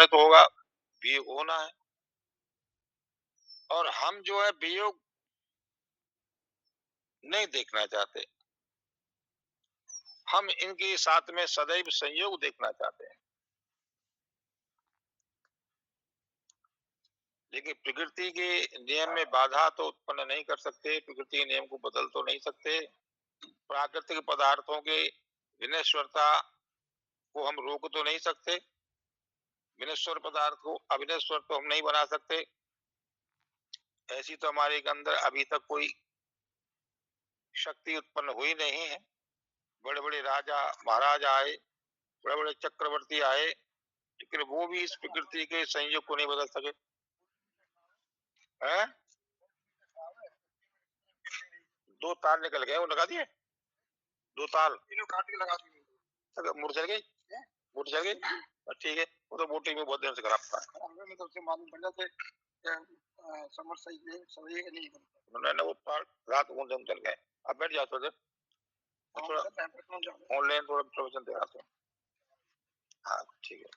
में तो होगा, वियोग होना है। और हम जो है वियोग नहीं देखना चाहते, हम इनके साथ में सदैव संयोग देखना चाहते हैं। लेकिन प्रकृति के नियम में बाधा तो उत्पन्न नहीं कर सकते, प्रकृति के नियम को बदल तो नहीं सकते। प्राकृतिक पदार्थों के विनश्वरता को हम रोक तो नहीं सकते, विनश्वर पदार्थ को अविनश्वर तो हम नहीं बना सकते। ऐसी तो हमारे अंदर अभी तक कोई शक्ति उत्पन्न हुई नहीं है। बड़े बड़े राजा महाराज आए, बड़े बड़े चक्रवर्ती आए, लेकिन वो भी इस प्रकृति के संयोग को नहीं बदल सके। हैं? 2 तार निकल गए, वो लगा दिए 2 तार काट के लगा दिए। मुड़ चल गई, मुड़ चल गई। ठीक है, वो तो बोटिंग में बहुत दिन से खराब था। हमें तो मालूम पड़ जाते समर सही नहीं बनता। वो तार रात को चल गए। अब बैठ जाओ थोड़ा ऑनलाइन थोड़ा प्रवचन दे रहा था। हाँ ठीक है।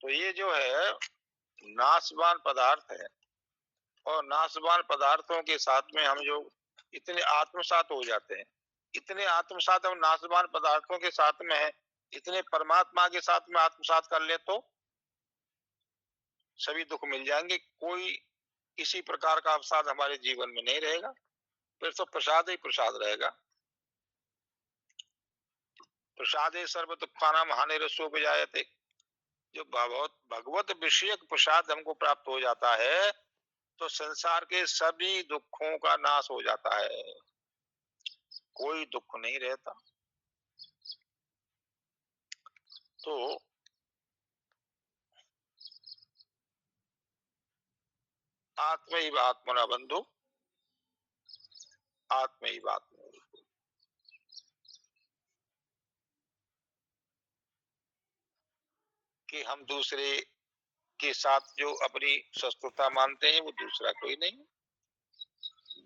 तो ये जो है नाशवान पदार्थ है, और नाशवान पदार्थों के साथ में हम जो इतने आत्मसात हो जाते हैं, इतने आत्मसात हम नाशवान पदार्थों के साथ में है, इतने परमात्मा के साथ में आत्मसात कर ले तो सभी दुख मिल जाएंगे। कोई किसी प्रकार का अवसाद हमारे जीवन में नहीं रहेगा, फिर तो प्रसाद ही प्रसाद रहेगा। प्रसादे सर्व दुखानाम हानि रसो विजायते। जो भगवत विषयक प्रसाद हमको प्राप्त हो जाता है तो संसार के सभी दुखों का नाश हो जाता है, कोई दुख नहीं रहता। तो आत्मैव आत्मना बंधु, आत्मैव आत्मना, कि हम दूसरे के साथ जो अपनी शत्रुता मानते हैं वो दूसरा कोई नहीं।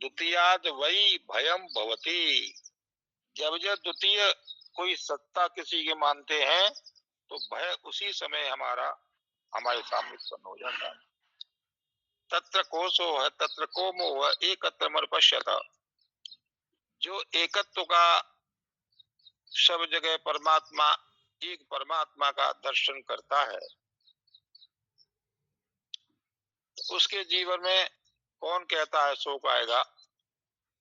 द्वितीयाद वही भयम भवती। जब जब द्वितीय कोई सत्ता किसी के मानते हैं तो भय उसी समय हमारे सामने उत्पन्न हो जाता है। तत्र कोशो है तत्र को मोह एकत्र मन पश्यता। जो एकत्व का सब जगह परमात्मा, एक परमात्मा का दर्शन करता है, उसके जीवन में कौन कहता है शोक आएगा?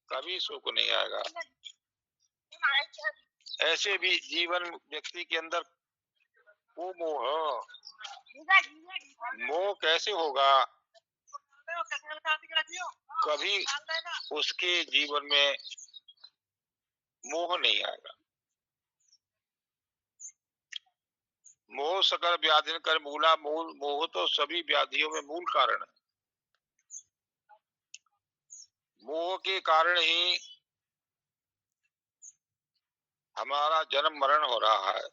कभी शोक नहीं आएगा। ऐसे भी जीवन व्यक्ति के अंदर वो मोह, मोह कैसे होगा? कभी उसके जीवन में मोह नहीं आएगा। मोह सकल व्याधि कर मूला मूल। मोह तो सभी व्याधियों में मूल कारण है। मोह के कारण ही हमारा जन्म मरण हो रहा है,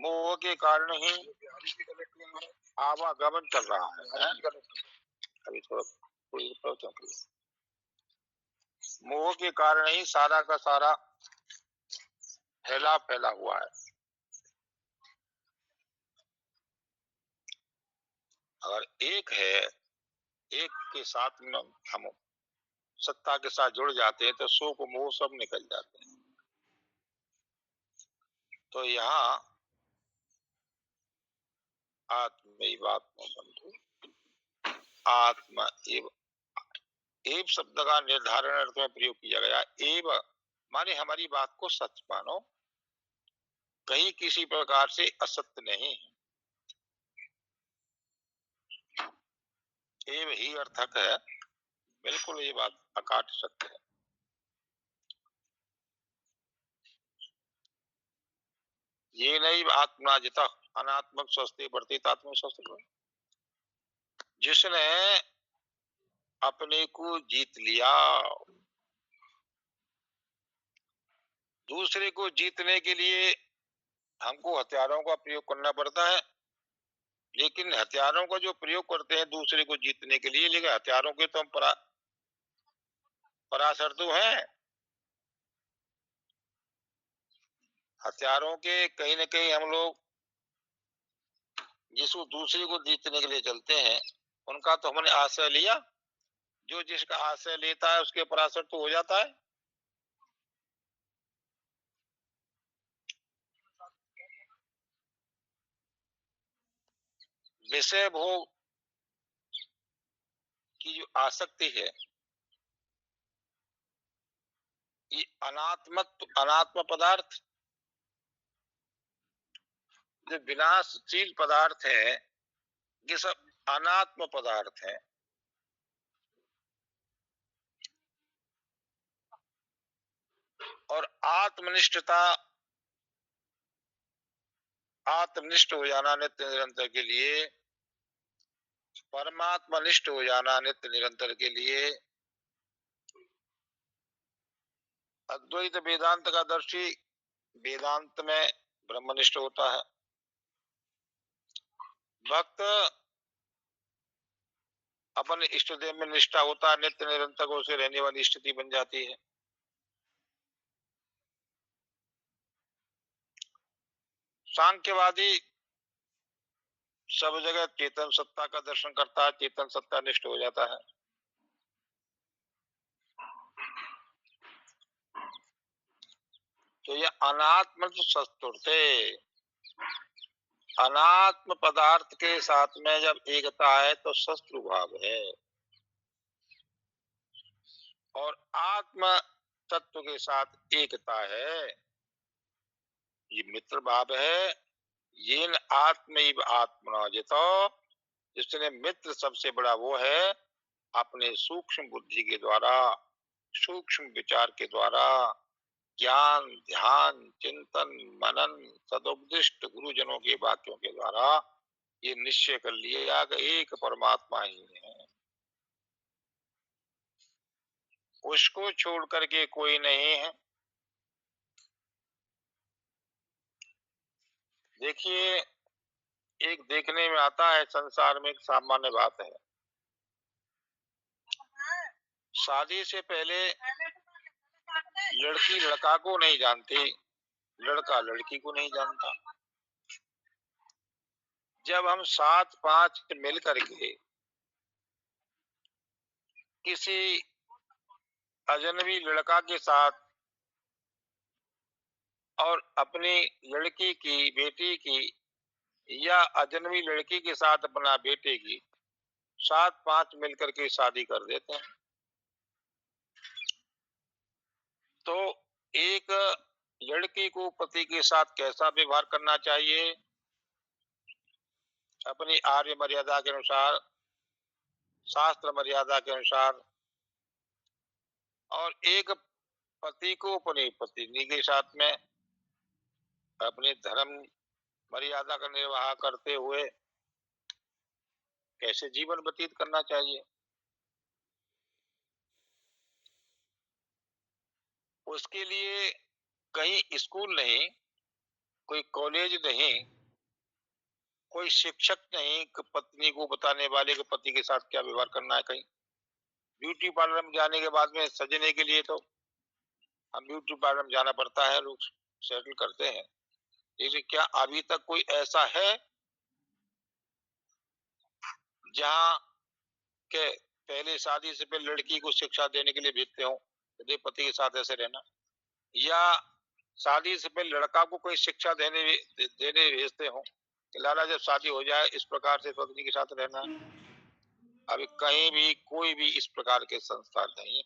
मोह के कारण ही आवागमन चल रहा है। अभी थोड़ा मोह के कारण ही सारा का सारा फैला हुआ है। अगर एक है, एक के साथ में हम सत्ता के साथ जुड़ जाते हैं तो शोक मोह सब निकल जाते हैं। तो यहाँ आत्मैवात्म बंधु, आत्मा एव, एव शब्द का निर्धारण अर्थ में प्रयोग किया गया। एव माने हमारी बात को सच मानो, कहीं किसी प्रकार से असत्य नहीं। एव ही अर्थक है, बिल्कुल ये बात अकाट सत्य है। ये नहीं आत्मा जिता अनात्मक स्वस्थ वर्तित आत्म स्वस्थ। जिसने अपने को जीत लिया, दूसरे को जीतने के लिए हमको हथियारों का प्रयोग करना पड़ता है, लेकिन हथियारों का जो प्रयोग करते हैं दूसरे को जीतने के लिए, लेकिन हथियारों के तो हम पराशर्तु हैं। हथियारों के कहीं न कहीं हम लोग जिसको दूसरे को जीतने के लिए चलते हैं, उनका तो हमने आश्रय लिया। जो जिसका आश्रय लेता है उसके परासर तो हो जाता है। विषय भोग की जो आसक्ति है, ये अनात्म पदार्थ, जो विनाशशील पदार्थ है, ये सब अनात्म पदार्थ है। और आत्मनिष्ठ हो जाना नित्य निरंतर के लिए, परमात्मा निष्ठ हो जाना नित्य निरंतर के लिए, अद्वैत वेदांत का दर्शी वेदांत में ब्रह्मनिष्ठ होता है। भक्त अपने इष्ट देव में निष्ठा होता है, नित्य निरंतर को उसे रहने वाली स्थिति बन जाती है। सांख्यवादी सब जगह चेतन सत्ता का दर्शन करता है, चेतन सत्ता निष्ठ हो जाता है। तो ये अनात्म शस्त्रते, अनात्म पदार्थ के साथ में जब एकता है तो शत्रु भाव है, और आत्म तत्व के साथ एकता है, ये मित्र भाव है। ये आत्मैव आत्मना जितो, जिसने मित्र सबसे बड़ा वो है, अपने सूक्ष्म बुद्धि के द्वारा, सूक्ष्म विचार के द्वारा, ज्ञान ध्यान चिंतन मनन सदुपदिष्ट गुरुजनों के वाक्यों के द्वारा ये निश्चय कर लिया कि एक परमात्मा ही है, उसको छोड़ करके कोई नहीं है। देखिए, एक देखने में आता है, संसार में एक सामान्य बात है, शादी से पहले लड़की लड़का को नहीं जानती, लड़का लड़की को नहीं जानता। जब हम 7-5 मिल करके किसी अजनबी लड़का के साथ और अपनी लड़की की बेटी की, या अजनबी लड़की के साथ अपना बेटे की 7-5 मिलकर के शादी कर देते हैं, तो एक लड़की को पति के साथ कैसा व्यवहार करना चाहिए, अपनी आर्य मर्यादा के अनुसार, शास्त्र मर्यादा के अनुसार, और एक पति को अपनी पत्नी के साथ में अपने धर्म मर्यादा का निर्वाह करते हुए कैसे जीवन व्यतीत करना चाहिए। उसके लिए कहीं स्कूल नहीं, कोई कॉलेज नहीं, कोई शिक्षक नहीं कि पत्नी को बताने वाले के पति के साथ क्या व्यवहार करना है। कहीं ब्यूटी पार्लर में जाने के बाद में सजने के लिए तो हम ब्यूटी पार्लर में जाना पड़ता है, लोग सेटल करते हैं, लेकिन क्या अभी तक कोई ऐसा है जहाँ के पहले शादी से पहले लड़की को शिक्षा देने के लिए भेजते हो, पति के साथ ऐसे रहना, या शादी से पहले लड़का को कोई शिक्षा देने भेजते हो कि लाला जब शादी हो जाए इस प्रकार से पत्नी के साथ रहना। अभी कहीं भी कोई भी इस प्रकार के संस्कार नहीं है।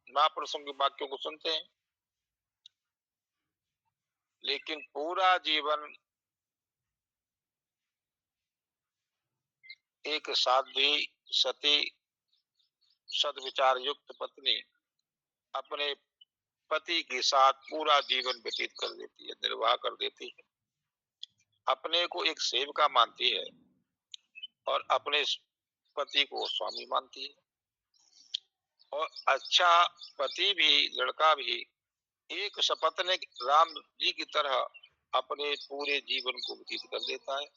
महापुरुषों के वाक्यों को सुनते हैं, लेकिन पूरा जीवन एक साध्वी सती सदविचार युक्त पत्नी अपने पति के साथ पूरा जीवन व्यतीत कर देती है, निर्वाह कर देती है, अपने को एक सेविका मानती है और अपने पति को स्वामी मानती है। और अच्छा पति भी, लड़का भी एक सपत्नीक राम जी की तरह अपने पूरे जीवन को व्यतीत कर देता है।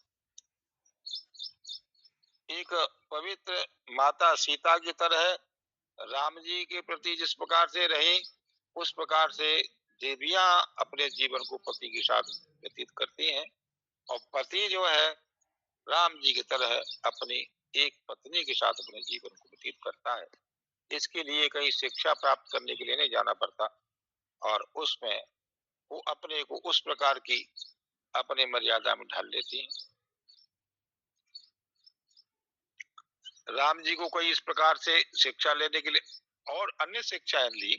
एक पवित्र माता सीता की तरह राम जी के प्रति जिस प्रकार से रही, उस प्रकार से देवियां अपने जीवन को पति के साथ व्यतीत करती हैं, और पति जो है राम जी की तरह अपनी एक पत्नी के साथ अपने जीवन को व्यतीत करता है। इसके लिए कहीं शिक्षा प्राप्त करने के लिए नहीं जाना पड़ता और उसमें वो अपने को उस प्रकार की अपने मर्यादा में ढाल लेती हैं। राम जी को कोई इस प्रकार से शिक्षा लेने के लिए और अन्य शिक्षाएं ली।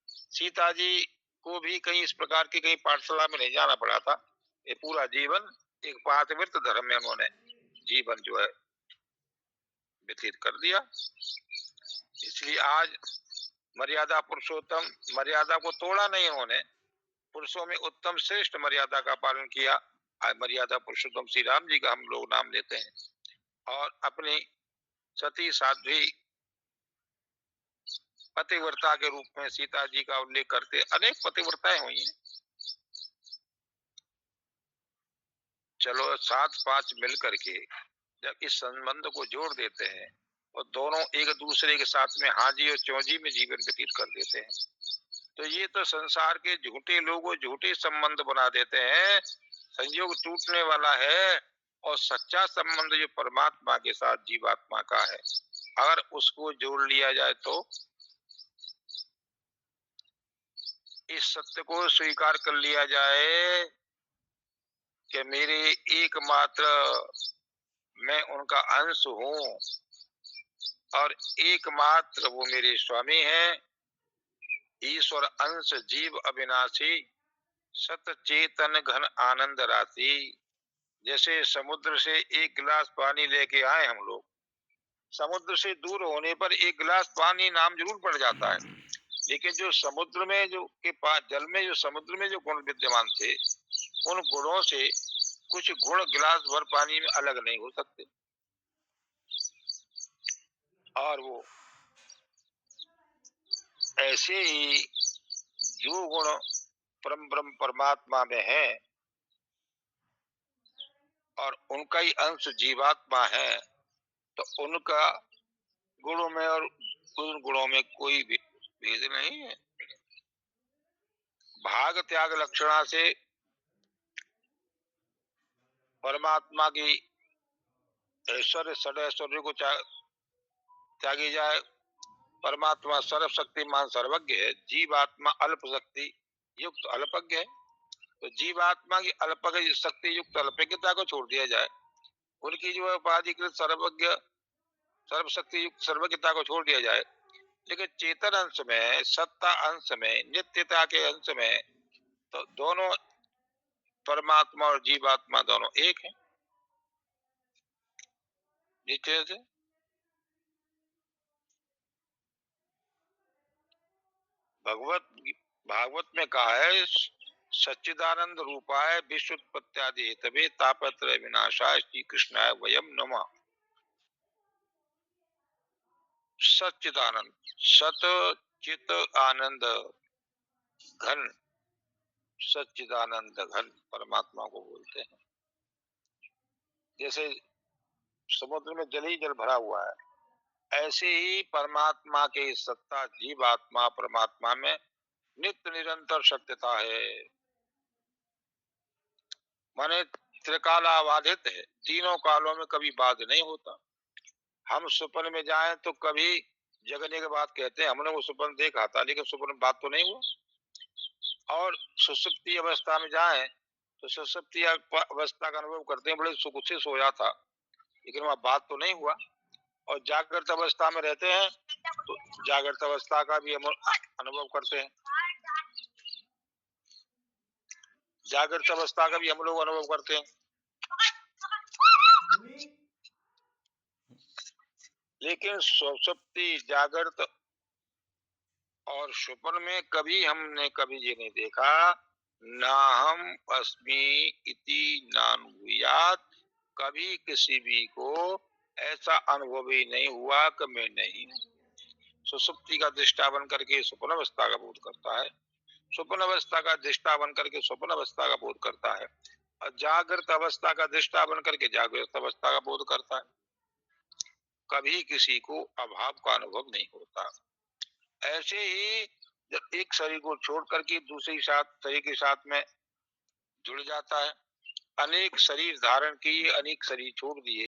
सीता जी को भी कहीं इस प्रकार की कहीं पाठशाला में नहीं जाना पड़ा था। ये पूरा जीवन एक पातिव्रत धर्म में उन्होंने जीवन जो है व्यतीत कर दिया। इसलिए आज मर्यादा पुरुषोत्तम, मर्यादा को तोड़ा नहीं उन्होंने, पुरुषों में उत्तम श्रेष्ठ मर्यादा का पालन किया। आज मर्यादा पुरुषोत्तम श्री राम जी का हम लोग नाम लेते हैं और अपनी सती साध्वी पतिव्रता के रूप में सीता जी का उल्लेख करते। अनेक पतिव्रताएं हुई हैं। चलो सात पांच मिल करके जब इस संबंध को जोड़ देते हैं और दोनों एक दूसरे के साथ में हाजी और चौजी में जीवन व्यतीत कर देते हैं, तो ये तो संसार के झूठे लोग झूठे संबंध बना देते हैं। संयोग टूटने वाला है और सच्चा संबंध जो परमात्मा के साथ जीवात्मा का है, अगर उसको जोड़ लिया जाए तो इस सत्य को स्वीकार कर लिया जाए कि मेरे एकमात्र मैं उनका अंश हूँ और एकमात्र वो मेरे स्वामी हैं। ईश्वर अंश जीव अविनाशी सत चेतन घन आनंद राशि। जैसे समुद्र से एक गिलास पानी लेके आए हम लोग, समुद्र से दूर होने पर एक गिलास पानी नाम जरूर पड़ जाता है, लेकिन जो समुद्र में जो के पास जल में जो समुद्र में जो गुण विद्यमान थे, उन गुणों से कुछ गुण गिलास भर पानी में अलग नहीं हो सकते। और वो ऐसे ही जो गुण परम ब्रह्म परमात्मा में है और उनका ही अंश जीवात्मा है, तो उनका गुणों में और उन गुणों में कोई भेद नहीं है। भाग त्याग लक्षणा से परमात्मा की ऐश्वर्य षडैश्वर्य को त्यागी जाए। परमात्मा सर्वशक्तिमान सर्वज्ञ है, जीवात्मा अल्प शक्ति युक्त अल्पज्ञ है। तो जीवात्मा की अल्पज्ञ शक्ति युक्त अल्पज्ञता को छोड़ दिया जाए, उनकी जो है उपाधिकृत सर्वज्ञ सर्वशक्ति युक्त सर्वज्ञता को छोड़ दिया जाए, लेकिन चेतन अंश में, सत्ता अंश में, नित्यता के अंश में तो दोनों परमात्मा और जीवात्मा दोनों एक हैं। निश्चय से भागवत में कहा है, सच्चिदानंद रूपाय विश्वोत्पत्त्यादि हेतवे तापत्रय विनाशाय श्री कृष्णाय वयम नमः। सच्चिदानंद, सत चित आनंद घन, सच्चिदानंद घन परमात्मा को बोलते हैं। जैसे समुद्र में जल ही जल भरा हुआ है, ऐसे ही परमात्मा की सत्ता जीवात्मा परमात्मा में नित्य निरंतर सत्यता है। माने त्रिकालाबाधित है, तीनों कालों में कभी बाध नहीं होता। हम स्वप्न में जाएं तो कभी जगने के बाद कहते हैं हमने वो स्वप्न देखा था, लेकिन स्वप्न में बात तो नहीं हुआ। और सुषुप्ति अवस्था में जाएं तो सुषुप्ति अवस्था का अनुभव करते हैं, बड़े सुख से सोया था, लेकिन वहां बात तो नहीं हुआ। और जागृत अवस्था में रहते हैं तो जागृत अवस्था का भी हम अनुभव करते हैं, जागृत अवस्था का भी हम लोग अनुभव करते हैं। लेकिन सुषुप्ति जागृत और स्वप्न में कभी हमने कभी ये नहीं देखा, ना हम अस्मि इति नानुभूयात्, कभी किसी भी को ऐसा अनुभव ही नहीं हुआ कि मैं नहीं। सुषुप्ति का दृष्टा बन करके स्वप्न अवस्था का बोध करता है, स्वप्न अवस्था का दृष्टा बन करके स्वप्न अवस्था का बोध करता है, और जागृत अवस्था का दृष्टा बन करके जागृत अवस्था का बोध करता है। कभी किसी को अभाव का अनुभव नहीं होता। ऐसे ही जब एक शरीर को छोड़ करके दूसरे शरीर के साथ में जुड़ जाता है, अनेक शरीर धारण किए, अनेक शरीर छोड़ दिए।